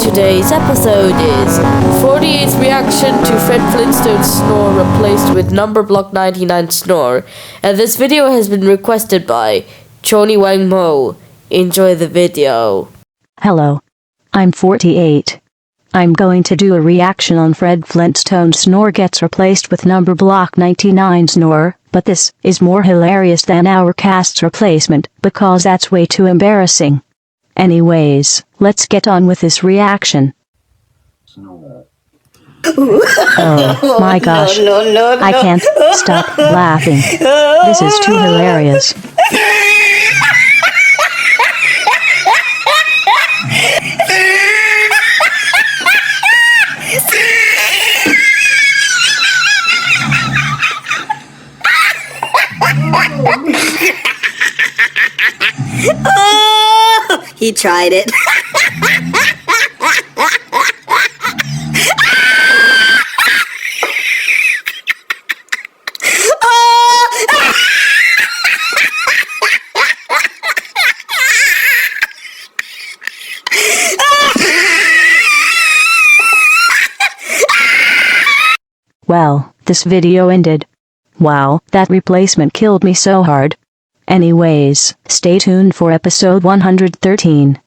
Today's episode is 48's reaction to Fred Flintstone's snore replaced with number block 99 snore, and this video has been requested by Choni Wang Mo. Enjoy the video. Hello. I'm 48. I'm going to do a reaction on Fred Flintstone's snore gets replaced with number block 99 snore, but this is more hilarious than our cast's replacement because that's way too embarrassing. Anyways, let's get on with this reaction. Oh my gosh, I can't stop laughing. This is too hilarious. Oh, he tried it. Well, this video ended. Wow, that replacement killed me so hard. Anyways, stay tuned for episode 113.